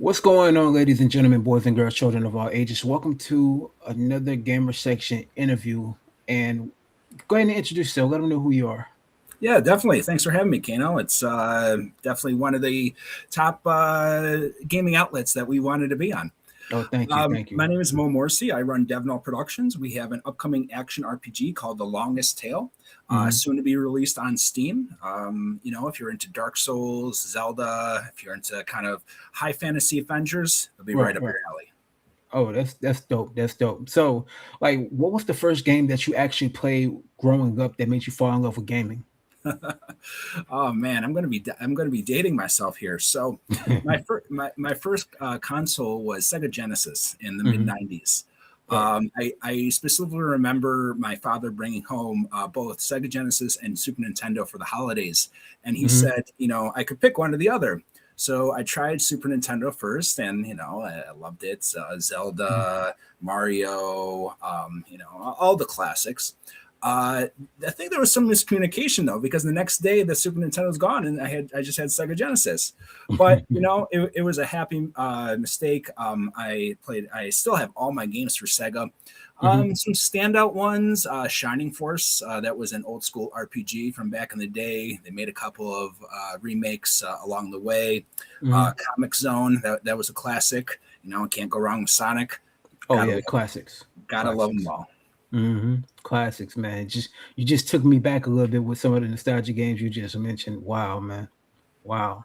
What's going on, ladies and gentlemen, boys and girls, children of all ages? Welcome to another Gamer Section interview. And go ahead and introduce yourself. Let them know who you are. Yeah, definitely. Thanks for having me, Kano. It's definitely one of the top gaming outlets that we wanted to be on. Oh, thank you, thank My you. name is Mo Morsi. I run DevNall Productions. We have an upcoming action RPG called The Longest Tale, Hmm. soon to be released on Steam. If you're into Dark Souls, Zelda, if you're into kind of high fantasy adventures, it'll be right Right, up your right. alley. Oh, that's dope. That's dope. So, like, what was the first game that you actually played growing up that made you fall in love with gaming? Oh man, I'm gonna be dating myself here. So, my first console was Sega Genesis in the mid Hmm. '90s. Right. I specifically remember my father bringing home both Sega Genesis and Super Nintendo for the holidays, and he Hmm. said, I could pick one or the other. So I tried Super Nintendo first, and I loved it. Zelda, Mario, all the classics. Uh, I think there was some miscommunication though, because the next day the Super Nintendo was gone, and I just had Sega Genesis. But it was a happy mistake. I still have all my games for Sega. Hmm. Some standout ones: Shining Force, that was an old school RPG from back in the day. They made a couple of remakes along the way. Hmm. Comic Zone, that was a classic. Can't go wrong with Sonic. Oh Gotta yeah, love, classics, gotta love them classics. all. Classics, man. Just you just took me back a little bit with some of the nostalgia games you just mentioned. Wow, man. Wow.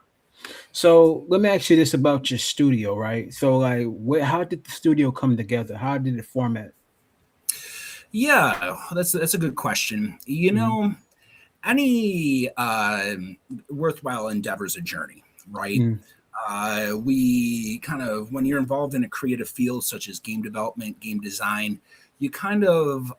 So let me ask you this about your studio, right? So like, how did the studio come together? How did it format? Yeah, that's a good question. Mm-hmm. Any worthwhile endeavor is a journey, right? We kind of, when you're involved in a creative field such as game development, game design, you kind of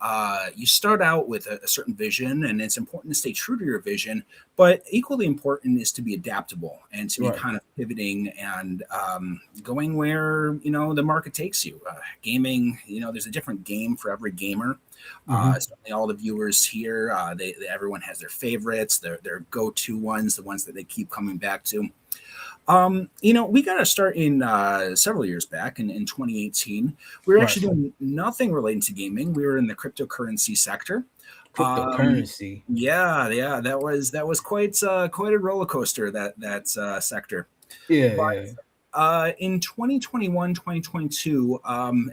you start out with a certain vision, and it's important to stay true to your vision. But equally important is to be adaptable and to be Right. kind of pivoting and going where the market takes you. Gaming, there's a different game for every gamer. Mm-hmm. Certainly, all the viewers here, everyone has their favorites, their go-to ones, the ones that they keep coming back to. We got to start in several years back in 2018. We were Right. actually doing nothing related to gaming. We were in the cryptocurrency sector. Um, Cryptocurrency. yeah, that was quite a roller coaster, that sector. Yeah, But yeah. in 2021, 2022,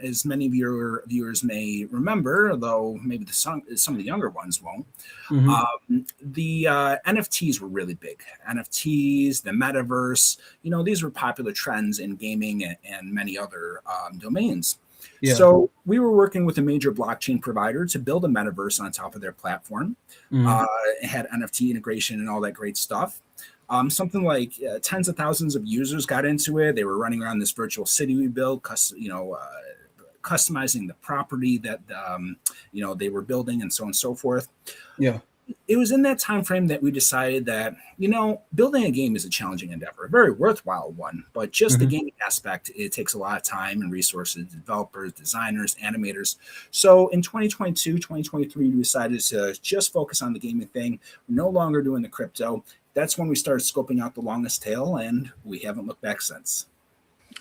as many of your viewers may remember, though maybe some of the younger ones won't, Mm-hmm. the NFTs were really big. NFTs, the metaverse, these were popular trends in gaming and many other domains. Yeah. So we were working with a major blockchain provider to build a metaverse on top of their platform. Mm-hmm. It had NFT integration and all that great stuff. Something like tens of thousands of users got into it. They were running around this virtual city we built, customizing the property that they were building, and so on and so forth. Yeah. It was in that time frame that we decided that building a game is a challenging endeavor, a very worthwhile one, but just the Mm-hmm. gaming aspect, it takes a lot of time and resources, developers, designers, animators. So in 2022, 2023, we decided to just focus on the gaming thing. We're no longer doing the crypto. That's when we started scoping out The Longest Tail, and we haven't looked back since.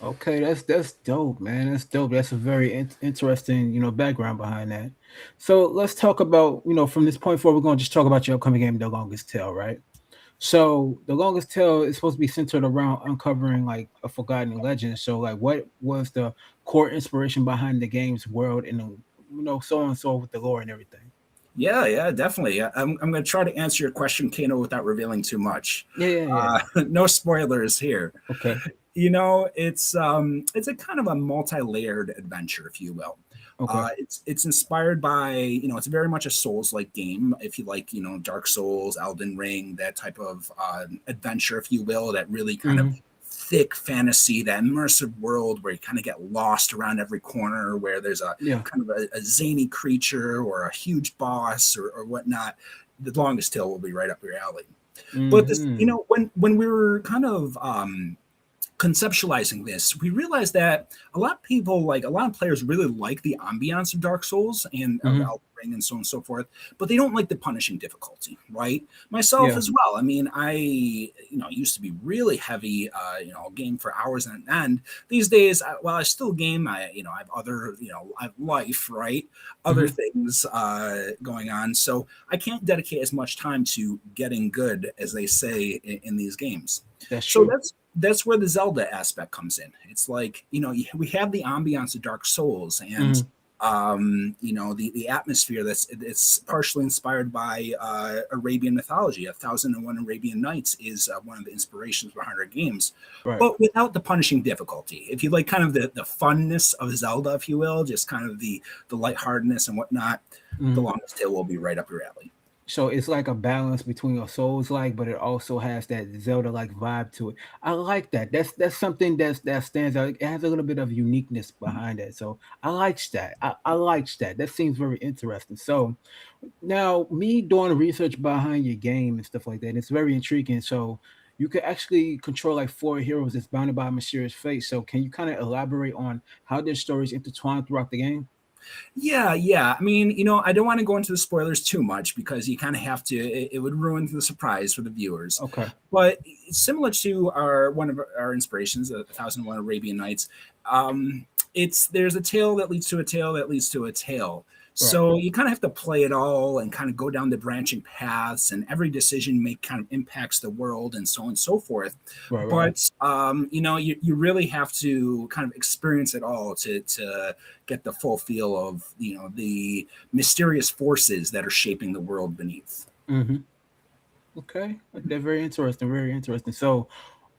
Okay, that's dope, man. That's dope. That's a very interesting, background behind that. So let's talk about, from this point forward, we're going to just talk about your upcoming game, The Longest Tale, right? So the longest tale is supposed to be centered around uncovering like a forgotten legend. So like, what was the core inspiration behind the game's world and so on and so with the lore and everything? Yeah, definitely. I'm going to try to answer your question, Kano, without revealing too much. Yeah, yeah, yeah. No spoilers here. Okay, It's a kind of a multi-layered adventure, if you will. okay. It's inspired by, it's very much a Souls-like game. If you like, Dark Souls, Elden Ring, that type of adventure, if you will, that really kind of Mm-hmm. thick fantasy, that immersive world where you kind of get lost around every corner, where there's a Yeah. kind of a zany creature or a huge boss or whatnot. The Longest Tale will be right up your alley. But this, Mm-hmm. when we were kind of conceptualizing this, we realized that a lot of players really like the ambiance of Dark Souls and of Mm-hmm. Elden rewarding and so on and so forth. But they don't like the punishing difficulty, right? Myself Yeah. as well. I mean, I used to be really heavy, game for hours on end. These days, while I still game, I have other, I have life, right? Other Hmm. things going on, so I can't dedicate as much time to getting good as they say in these games. That's So true. that's where the Zelda aspect comes in. It's like we have the ambiance of Dark Souls and Hmm. the atmosphere that's it's partially inspired by Arabian mythology. 1001 Arabian Nights is one of the inspirations behind our games, Right. but without the punishing difficulty. If you like kind of the funness of Zelda, if you will, just kind of the lightheartedness and whatnot, the Hmm. longest tale will be right up your alley. So it's like a balance between a Souls like, but it also has that Zelda like vibe to it. I like that. That's something that stands out. It has a little bit of uniqueness behind it. So I likes that. I likes that. That seems very interesting. So now me doing research behind your game and stuff like that, it's very intriguing. So you could actually control like four heroes that's bounded by a mysterious fate. So can you kind of elaborate on how their stories intertwine throughout the game? Yeah, yeah. I mean, I don't want to go into the spoilers too much because you kind of have to. It would ruin the surprise for the viewers. Okay. But similar to our one of our inspirations, A Thousand and One Arabian Nights, it's there's a tale that leads to a tale that leads to a tale. Right. So you kind of have to play it all and kind of go down the branching paths, and every decision you make kind of impacts the world and so on and so forth. Right. Right. But you really have to kind of experience it all to get the full feel of the mysterious forces that are shaping the world beneath. Hmm. Okay. They're very interesting. Very interesting. So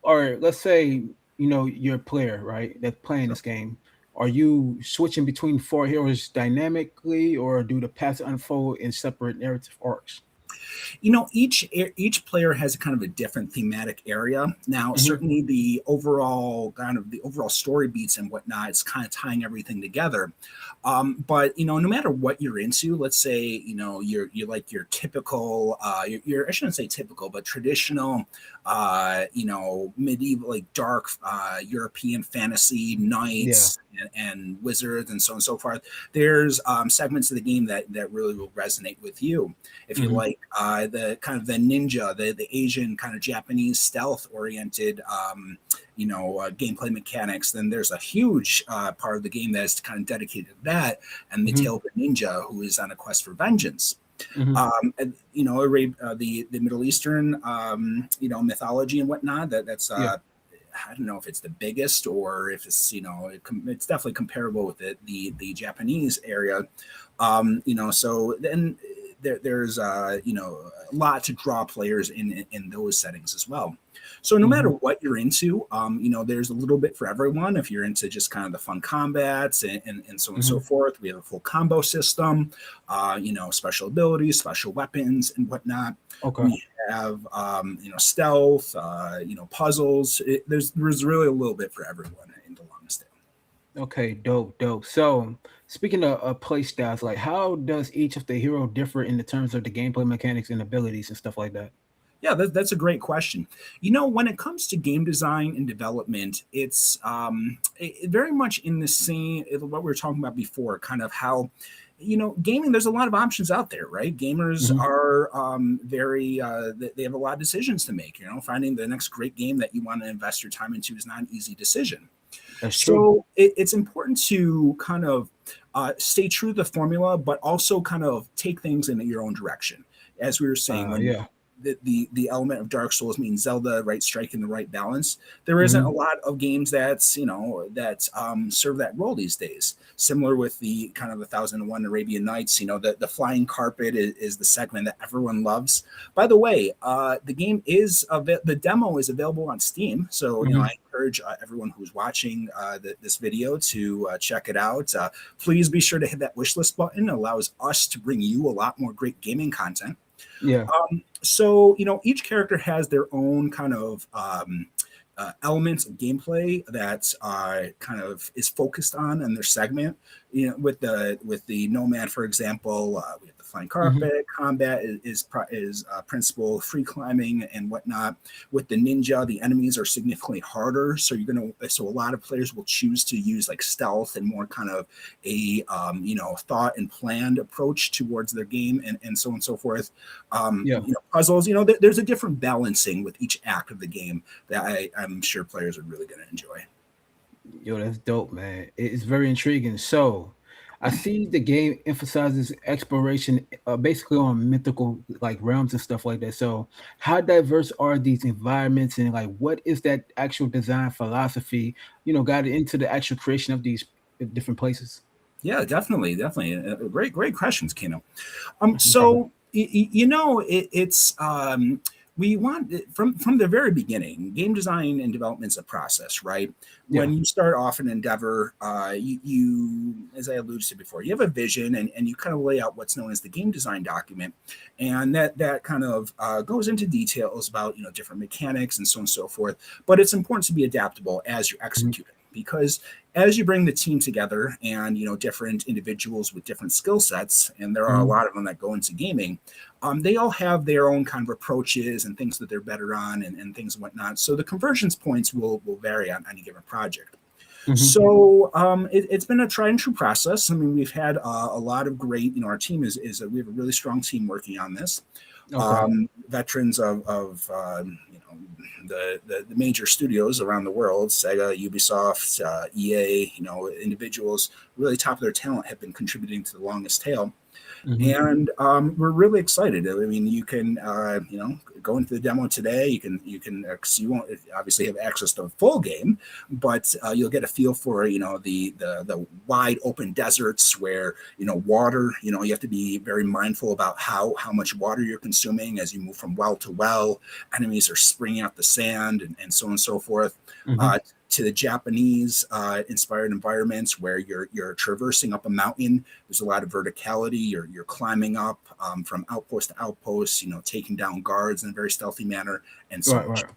all right, let's say you're a player, right? That's playing this game. Are you switching between four heroes dynamically, or do the paths unfold in separate narrative arcs? Each player has kind of a different thematic area. Now Hmm. certainly the overall story beats and whatnot, it's kind of tying everything together. But no matter what you're into, let's say you're like your typical I shouldn't say typical, but traditional medieval, like dark European fantasy Yeah. knights and wizards and so on and so forth. There's segments of the game that really will resonate with you. If you Hmm. like the kind of the ninja, the Asian kind of Japanese stealth oriented, gameplay mechanics, then there's a huge part of the game that is kind of dedicated to that, and the Hmm. tale of a ninja who is on a quest for vengeance. Hmm. The Middle Eastern, mythology and whatnot. That's Yeah. I don't know if it's the biggest or if it's it's definitely comparable with the Japanese area. So then there's a lot to draw players in those settings as well. So no matter Hmm. what you're into, there's a little bit for everyone. If you're into just kind of the fun combats and so on and so Hmm. forth, we have a full combo system, special abilities, special weapons, and whatnot. Okay. We have stealth, puzzles. There's really a little bit for everyone in the longest tale. Okay. Dope. Dope. So speaking of play styles, like how does each of the hero differ in the terms of the gameplay mechanics and abilities and stuff like that? Yeah, that's a great question. When it comes to game design and development, it's very much in the same what we were talking about before, kind of how gaming. There's a lot of options out there, right? Gamers Hmm. are very they have a lot of decisions to make. Finding the next great game that you want to invest your time into is not an easy decision. That's true. So it's important to kind of stay true to the formula, but also kind of take things in your own direction. As we were saying, when Yeah. the element of Dark Souls means Zelda, right, striking the right balance. There isn't a Hmm. lot of games that serve that role these days. Similar with the kind of 1001 Arabian Nights, the flying carpet is the segment that everyone loves. By the way, the demo is available on Steam, so Hmm. I encourage everyone who's watching this video to check it out. Please be sure to hit that wish list button. It allows us to bring you a lot more great gaming content. Yeah. So each character has their own kind of elements of gameplay that kind of is focused on in their segment. with the nomad, for example, we have the flying Hmm. carpet. Combat is principal, free climbing and whatnot. With the ninja, the enemies are significantly harder, so so a lot of players will choose to use like stealth and more kind of a thought and planned approach towards their game, and so on and so forth. Yeah. Puzzles. There's a different balancing with each act of the game that I'm sure players are really going to enjoy. Yo, that's dope, man. It's very intriguing. So, I see the game emphasizes exploration, basically on mythical like realms and stuff like that. So, how diverse are these environments, and like, what is that actual design philosophy? Got into the actual creation of these different places. Yeah, definitely, definitely. Great questions, Kino. No problem. It's we want from the very beginning. Game design and development is a process, right? Yeah. When you start off an endeavor, you, as I alluded to before, you have a vision, and you kind of lay out what's known as the game design document, and that kind of goes into details about different mechanics and so on and so forth. But it's important to be adaptable as you're Mhm. executing, because as you bring the team together and different individuals with different skill sets, and there are a Mhm. lot of them that go into gaming, they all have their own kind of approaches and things that they're better on, and things and whatnot. So the convergence points will vary on any given project. Mhm. So it's been a tried and true process. I mean, we've had a lot of great, our team we have a really strong team working on this. Okay. Veterans of the major studios around the world, Sega, Ubisoft, EA, individuals really top of their talent have been contributing to the longest tail. Mhm. And we're really excited. I mean, you can go into the demo today. You won't obviously have access to the full game, but you'll get a feel for the wide open deserts where water. You have to be very mindful about how much water you're consuming as you move from well to well. Enemies are springing out the sand, and so on and so forth. Mhm. Uh, to the Japanese inspired environments where you're traversing up a mountain. There's a lot of verticality. You're climbing up from outpost to outpost, taking down guards in a very stealthy manner, and so Right. much. Right.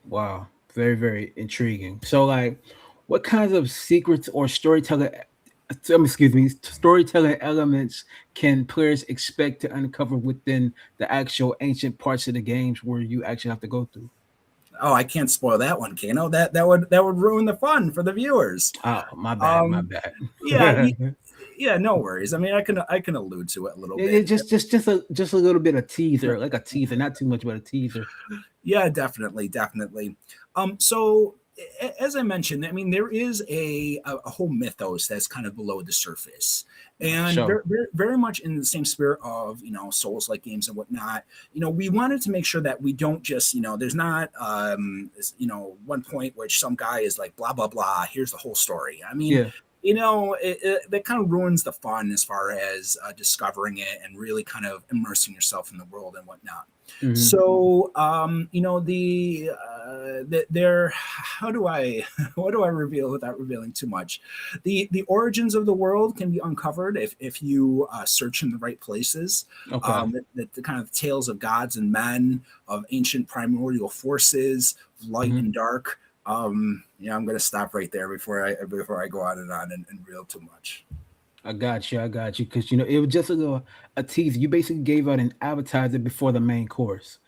Wow. Very, very intriguing. So, like, what kinds of secrets or excuse me, storytelling elements can players expect to uncover within the actual ancient parts of the games where you actually have to go through? Oh, I can't spoil that one, Kano. That would ruin the fun for the viewers. Oh, my bad, my Um, bad. yeah, yeah, no worries. I mean, I can allude to it a little bit. Just a little bit of teaser, like a teaser, not too much, but a teaser. Yeah, definitely, definitely. So as I mentioned, I mean, there is a whole mythos that's kind of below the surface, For and sure. very much in the same spirit of Souls like games and whatnot. We wanted to make sure that we don't just there's not one point which some guy is like blah blah blah. Here's the whole story. I mean. Yeah. That kind of ruins the fun as far as discovering it and really kind of immersing yourself in the world and whatnot. Hmm. So, there. How do I what do I reveal without revealing too much? The origins of the world can be uncovered if you search in the right places. Okay. The kind of tales of gods and men, of ancient primordial forces, light Hmm. and dark. I'm going to stop right there before I go on and reel too much. I got you. I got you. Because it was just a teaser. You basically gave out an appetizer before the main course.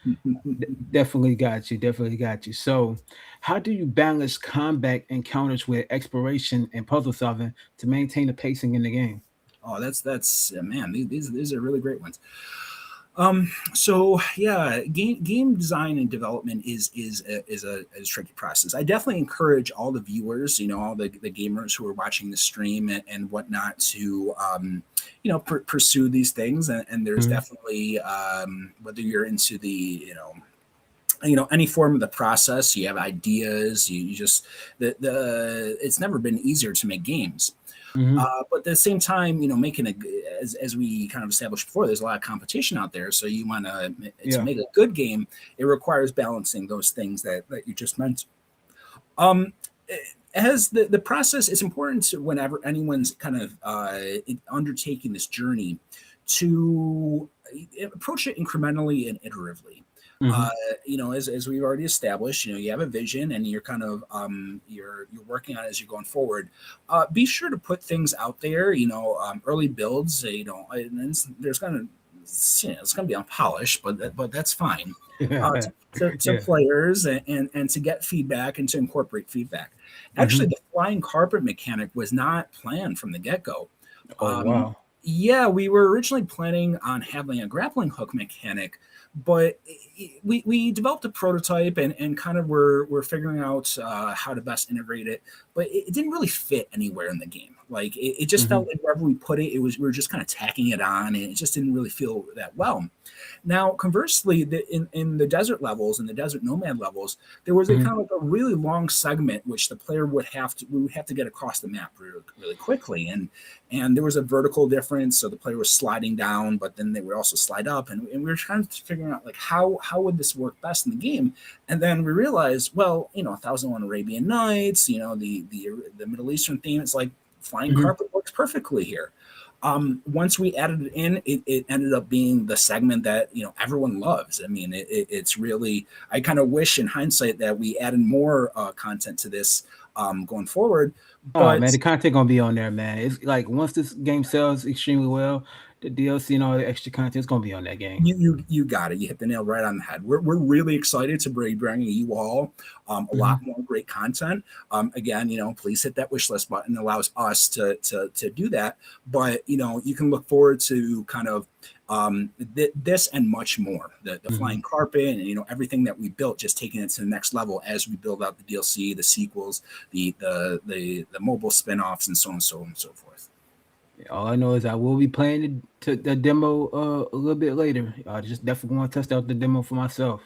Definitely got you. Definitely got you. So, how do you balance combat encounters with exploration and puzzle solving to maintain the pacing in the game? Oh, that's man. These are really great ones. So yeah, game design and development is a tricky process. I definitely encourage all the viewers, all the gamers who are watching the stream and whatnot to pursue these things. And there's Hmm. definitely whether you're into the any form of the process, you have ideas, you just the it's never been easier to make games. Hmm. But at the same time, making as we kind of established before, there's a lot of competition out there. So you want to Yeah. make a good game, it requires balancing those things that you just mentioned. Um, as the process, it's important to whenever anyone's kind of undertaking this journey to approach it incrementally and iteratively. Mm-hmm. As we've already established, you have a vision and you're kind of you're working on it as you're going forward. Be sure to put things out there. Early builds. And there's gonna it's gonna be unpolished, but that's fine. To Yeah. players and to get feedback and to incorporate feedback. Actually, Mm-hmm. the flying carpet mechanic was not planned from the get go. Oh Um, wow. yeah, we were originally planning on having a grappling hook mechanic, but we developed a prototype and kind of we're figuring out how to best integrate it, but it didn't really fit anywhere in the game. Like it just Mm-hmm. felt like wherever we put it, we were just kind of tacking it on, and it just didn't really feel that well. Now, conversely, in the desert levels and the desert nomad levels, there was a Mm-hmm. kind of like a really long segment which the player would have to get across the map really, really quickly, and there was a vertical difference, so the player was sliding down, but then they would also slide up, and we were trying to figure out like how would this work best in the game, and then we realized, well, 1001 Arabian Nights, the Middle Eastern theme, it's like flying Mm-hmm. carpet works perfectly here. Once we added it in, it ended up being the segment that everyone loves. I mean, it's really. I kind of wish, in hindsight, that we added more content to this going forward. Oh But man, the content gonna be on there, man. It's like once this game sells extremely well, the DLC and all the extra content is gonna be on that game. you got it. You hit the nail right on the head. We're really excited to bring you all a lot Mm-hmm. more great content. Again, please hit that wish list button. It allows us to do that. But you can look forward to kind of this and much more. The Mm-hmm. flying carpet and everything that we built, just taking it to the next level as we build out the DLC, the sequels, the mobile spin-offs, and so on and so forth. All I know is I will be playing the demo a little bit later. I just definitely want to test out the demo for myself.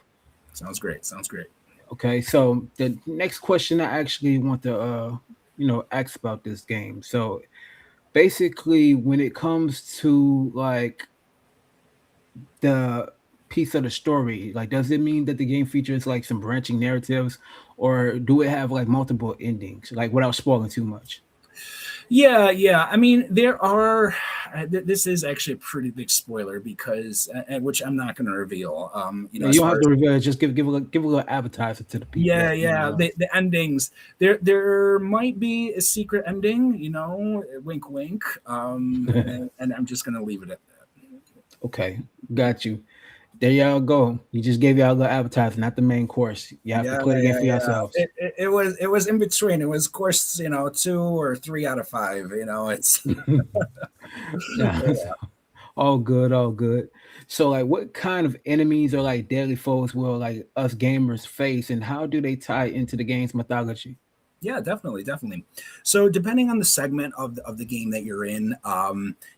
Sounds great. Sounds great. Okay, so the next question I actually want to ask about this game. So basically, when it comes to like the piece of the story, like does it mean that the game features like some branching narratives, or do it have like multiple endings, like without spoiling too much? Yeah, yeah. I mean, there are. This is actually a pretty big spoiler because, which I'm not going to reveal. Yeah, As you don't far have as to reveal it. Just give a little appetizer to the people yeah, that yeah, know. the endings. There might be a secret ending. Wink, wink. And I'm just going to leave it at that. Okay, got you. There y'all go. You just gave y'all a little appetizer, not the main course. You have to Yeah, play the game yeah, for yeah. yourselves. It was in between. It was, of course, 2 or 3 out of 5. It's Nah, so, all good, all good. So, like, what kind of enemies or like deadly foes will like us gamers face, and how do they tie into the game's mythology? Yeah, definitely, definitely. So depending on the segment of the game that you're in,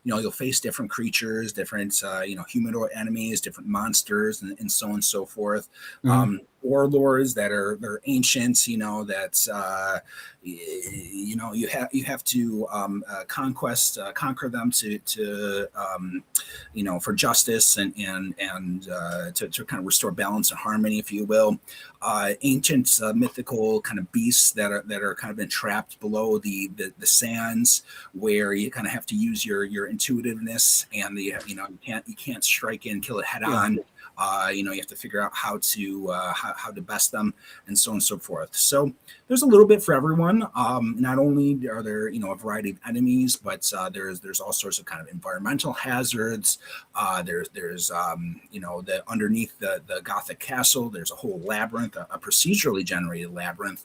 you'll face different creatures, different humanoid enemies, different monsters, and so on and so forth. Hmm. Warlords that are they're ancient, that you have to conquer them for justice and to kind of restore balance and harmony, if you will. Ancient mythical kind of beasts that are kind of entrapped below the sands, where you kind of have to use your intuitiveness, and you can't strike in, kill it head Yeah. on. You have to figure out how to best them, and so on and so forth. So there's a little bit for everyone. Not only are there a variety of enemies, but there's all sorts of kind of environmental hazards. There's the underneath the Gothic castle. There's a whole labyrinth, a procedurally generated labyrinth.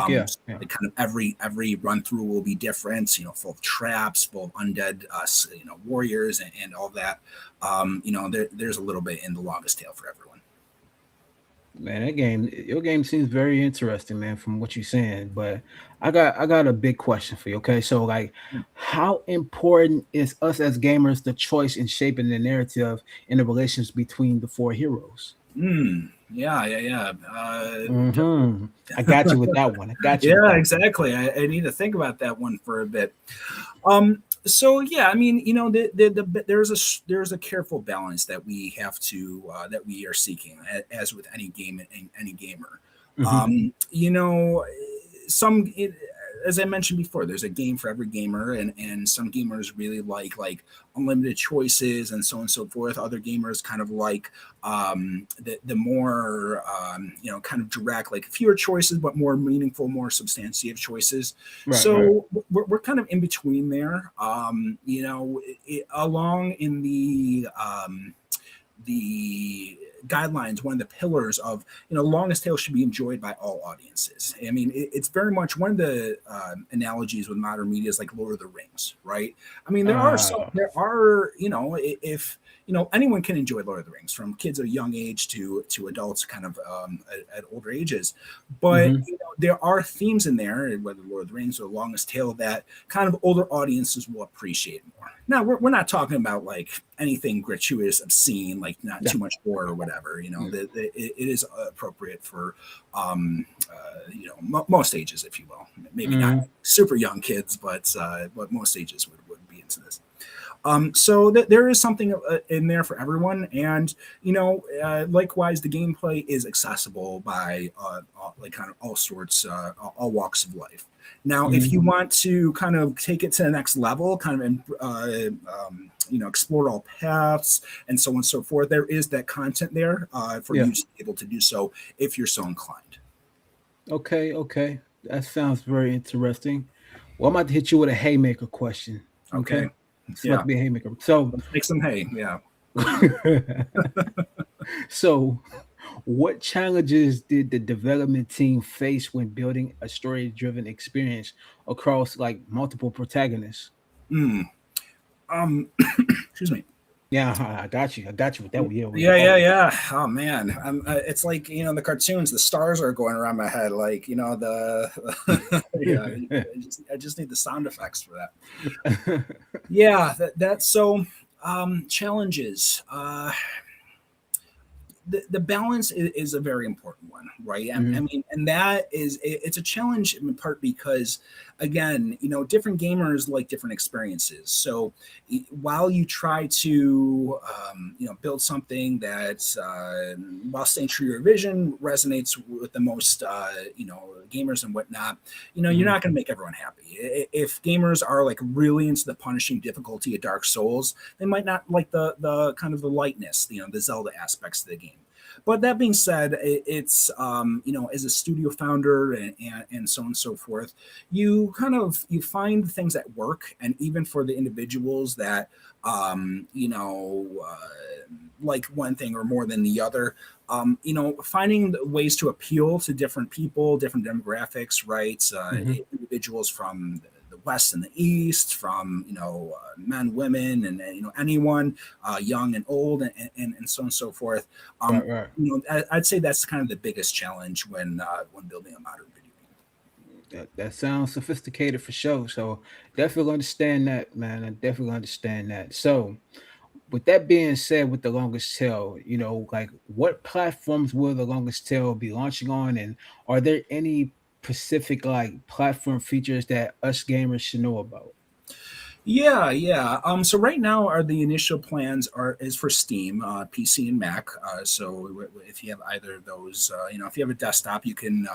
Yeah. So Yeah. kind of every run through will be different. Full of traps, full of undead, warriors, and all that. There's a little bit in the longest tale for everyone. Man, your game seems very interesting, man, from what you're saying. But I got a big question for you. Okay, so like, how important is us as gamers the choice in shaping the narrative and the relations between the four heroes? Yeah, yeah, yeah. Hmm. I got you with that one. I got you with Yeah, that one. exactly. I need to think about that one for a bit. So yeah, I mean, there's a careful balance that we have to that we are seeking, as with any game and any gamer. Hmm. Um, you know, some as I mentioned before, there's a game for every gamer, and some gamers really like unlimited choices and so on and so forth. Other gamers kind of like the more kind of direct, like fewer choices but more meaningful, more substantive choices. Right, right. So we're kind of in between there. Along in the guidelines, one of the pillars of longest tale should be enjoyed by all audiences. I mean, it's very much one of the analogies with modern media is like Lord of the Rings, right? I mean, Uh, there are if anyone can enjoy Lord of the Rings, from kids at a young age to adults kind of at older ages, but mm-hmm. there are themes in there, whether Lord of the Rings or Longest Tale, that kind of older audiences will appreciate more. Now, we're not talking about like anything gratuitous, obscene, like not Yeah. too much gore or whatever. It is appropriate for most ages, if you will. Maybe not Mm-hmm. super young kids, but most ages would be into this. So there is something in there for everyone, and likewise, the gameplay is accessible by like kind of all sorts, all walks of life. Now, if Mm-hmm. you want to kind of take it to the next level, kind of explore all paths and so on and so forth, there is that content there for Yeah. you to be able to do so if you're so inclined. Okay, okay. That sounds very interesting. Well, I'm about to hit you with a haymaker question. Okay. Okay, It's about yeah, to be a haymaker. So, let's make some hay. Yeah. so what challenges did the development team face when building a story-driven experience across like multiple protagonists? Mm. Excuse me. Yeah, I got you. I got you with that one. Yeah, with the Yeah, yeah, hard one. yeah. Oh man, it's like the cartoons. The stars are going around my head. Like the yeah. I just need the sound effects for that. Yeah, that's so challenges. The balance is a very important one, right? I Hmm. mean, and that is it's a challenge in part because, again, different gamers like different experiences. So while you try to build something that while staying true to your vision resonates with the most gamers and whatnot, you're Hmm. not going to make everyone happy. If gamers are like really into the punishing difficulty of Dark Souls, they might not like the kind of the lightness, the Zelda aspects of the game. But that being said, it's as a studio founder and so on and so forth, you find things that work, and even for the individuals that like one thing or more than the other, finding ways to appeal to different people, different demographics, right? Hmm. Individuals from the West and the East, from men, women, and anyone, young and old, and so on and so forth. Right, right. I'd say that's kind of the biggest challenge when building a modern video That sounds sophisticated for sure. So definitely understand that, man. I definitely understand that. So with that being said, with the longest tail, like what platforms will the longest tail be launching on, and are there any specific like platform features that us gamers should know about? Yeah, yeah. So right now, are the initial plans are is for Steam, PC, and Mac. So if you have either of those, if you have a desktop, you can,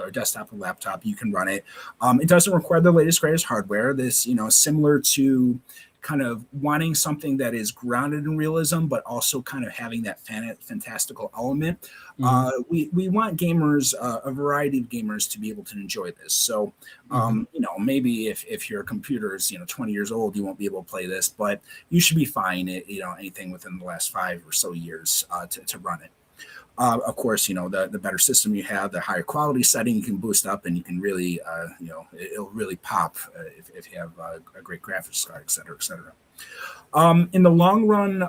or a desktop or laptop, you can run it. It doesn't require the latest greatest hardware. This, similar to kind of wanting something that is grounded in realism, but also kind of having that fantastical element. Hmm. We want gamers, a variety of gamers, to be able to enjoy this. So Hmm. maybe if your computer is 20 years old, you won't be able to play this, but you should be fine. Anything within the last 5 or so years to run it. Of course, the better system you have, the higher quality setting you can boost up, and you can really, it'll really pop if you have a great graphics card, et cetera, et cetera. In the long run,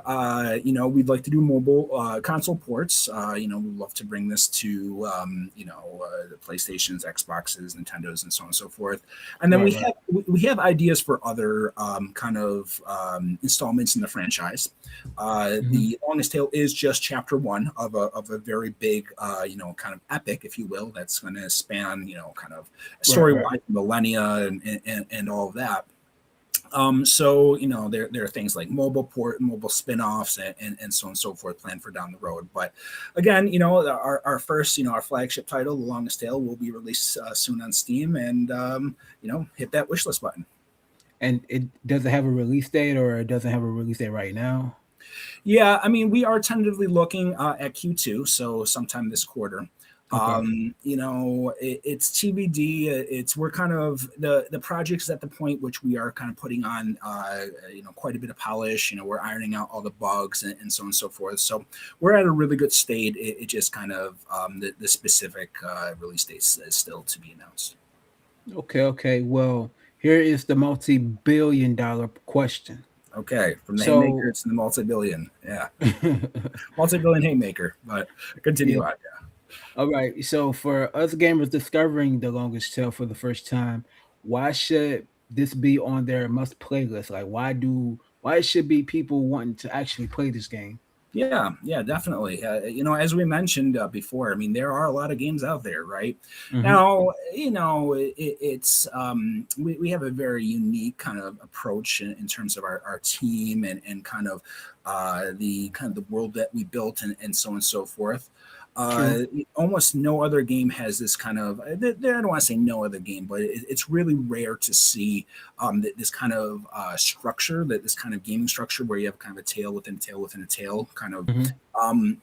we'd like to do mobile console ports. We'd love to bring this to, the PlayStations, Xboxes, Nintendos, and so on and so forth. And then Right, we right. have we have ideas for other kind of installments in the franchise. Hmm. The Longest Tale is just chapter one of a very big, kind of epic, if you will, that's going to span, kind of Right, story right. wise millennia and all of that. So there are things like mobile spin-offs, and so on and so forth planned for down the road. But again, our first, our flagship title, The Longest Tale, will be released soon on Steam, and hit that wish list button. And it doesn't have a release date, or it doesn't have a release date right now. Yeah, I mean, we are tentatively looking at Q2, so sometime this quarter. Okay. It's TBD. It's we're kind of the project's at the point which we are kind of putting on, quite a bit of polish. We're ironing out all the bugs, and so on and so forth. So we're at a really good state. It just kind of the specific release date is still to be announced. Okay, okay. Well, here is the multi-billion-dollar question. Okay, from the So, haymaker to the multi-billion. Yeah, multi-billion haymaker. But yeah. continue on. All right. So, for us gamers discovering The Longest Tale for the first time, why should this be on their must playlist? Like, why it should be people wanting to actually play this game? Yeah, definitely. As we mentioned before, I mean, there are a lot of games out there, right? Hmm. Now, we have a very unique kind of approach in terms of our team, and kind of the world that we built, and so on and so forth. True. Uh, Almost no other game has this kind of. I don't want to say no other game, but it's really rare to see this kind of structure, that this kind of gaming structure where you have kind of a tail within a tail within a tail, kind of Hmm.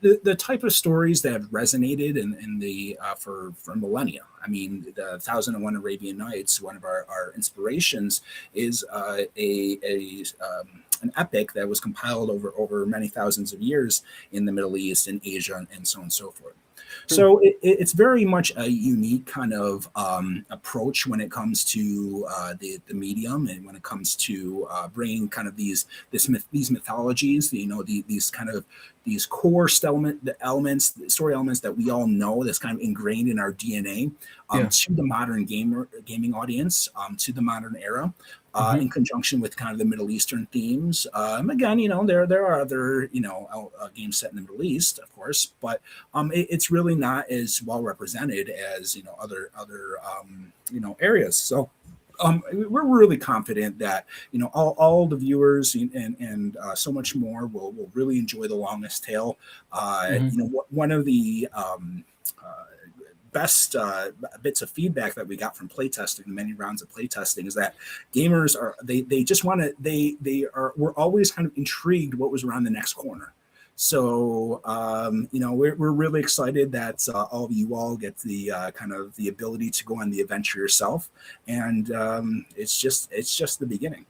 the type of stories that have resonated in the for millennia. I mean, the Thousand and One Arabian Nights, one of our inspirations, is an epic that was compiled over many thousands of years in the Middle East and Asia, and so on and so forth. True. So it's very much a unique kind of approach when it comes to the medium, and when it comes to bringing kind of these mythologies, these kind of these core elements, story elements that we all know, that's kind of ingrained in our DNA, Yeah. to the modern gaming audience, to the modern era, Hmm. in conjunction with kind of the Middle Eastern themes. Again, there are other games set in the Middle East, of course, but it's really not as well represented as other areas. So we're really confident that all the viewers, and so much more will really enjoy The Longest Tale. Hmm. One of the best bits of feedback that we got from playtesting, many rounds of playtesting, is that gamers are they just want to we're always kind of intrigued what was around the next corner. So we're really excited that all of you all get the kind of the ability to go on the adventure yourself, and it's just the beginning.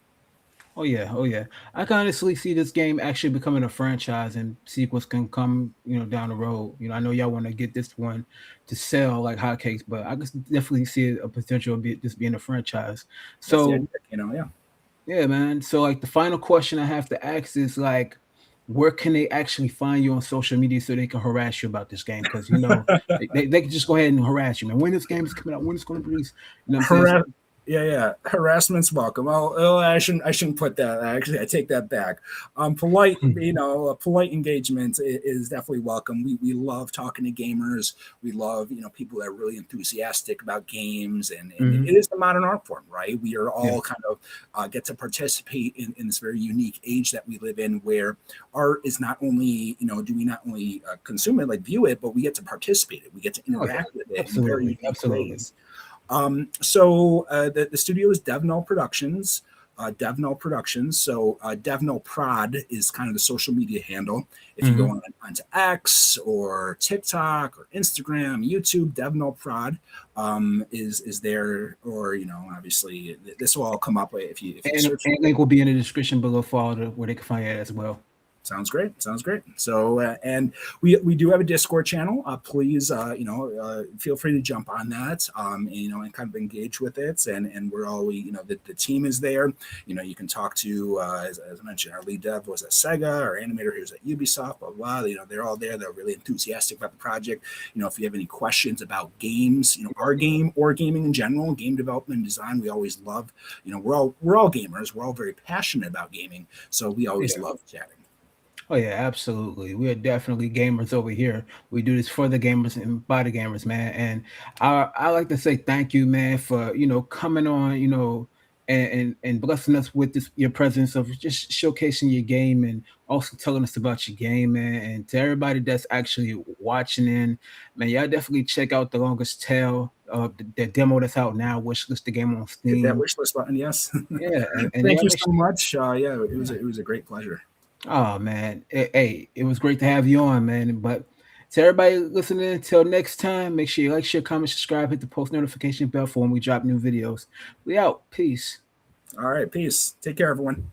Oh yeah, oh yeah. I can honestly see this game actually becoming a franchise, and sequels can come, down the road. I know y'all want to get this one to sell like hotcakes, but I can definitely see a potential of this being a franchise. That's the So idea, yeah. yeah, man. So like the final question I have to ask is like, where can they actually find you on social media so they can harass you about this game? Because they can just go ahead and harass you, man. When this game is coming out, when it's going to be released, you know what I'm saying? Harass, yeah. Harassment's welcome. I shouldn't put that. Actually, I take that back. Polite engagement is definitely welcome. We love talking to gamers. We love people that are really enthusiastic about games, and it Hmm. is the modern art form, right? We are Yeah. all kind of get to participate in this very unique age that we live in, where art is not only do we not only consume it, like view it, but we get to participate it. We get to Oh yeah. interact with it in very Absolutely. unique Absolutely. ways. The studio is DevNull Productions. DevNull Productions. So DevNull Prod is kind of the social media handle. If you go Hmm. onto X or TikTok or Instagram, YouTube, DevNull Prod is there. Or obviously this will all come up if you search And for it. link will be in the description below for all where they can find it as well. Sounds great. Sounds great. So, and we do have a Discord channel. Please, feel free to jump on that, and kind of engage with it. And we're all the team is there. You can talk to, as I mentioned, our lead dev was at Sega, our animator here's at Ubisoft, blah blah. They're all there. They're really enthusiastic about the project. If you have any questions about games, our game or gaming in general, game development and design, we always love. We're all gamers. We're all very passionate about gaming, so we always Yeah. love chatting. Oh yeah, absolutely. We are definitely gamers over here. We do this for the gamers and by the gamers, man. And I like to say thank you, man, for coming on, and blessing us with this your presence of just showcasing your game and also telling us about your game, man. And to everybody that's actually watching in, man, y'all definitely check out the longest tale, the demo that's out now. Wishlist the game on Hit that Steam. wish list button. Yes. Yeah, and Thank y'all you make so sure. much. Yeah, Yeah. it was a great pleasure. Oh man, hey, it was great to have you on, man. But to everybody listening, until next time, make sure you like, share, comment, subscribe, hit the post notification bell for when we drop new videos. We out. Peace. All right, peace. Take care, everyone.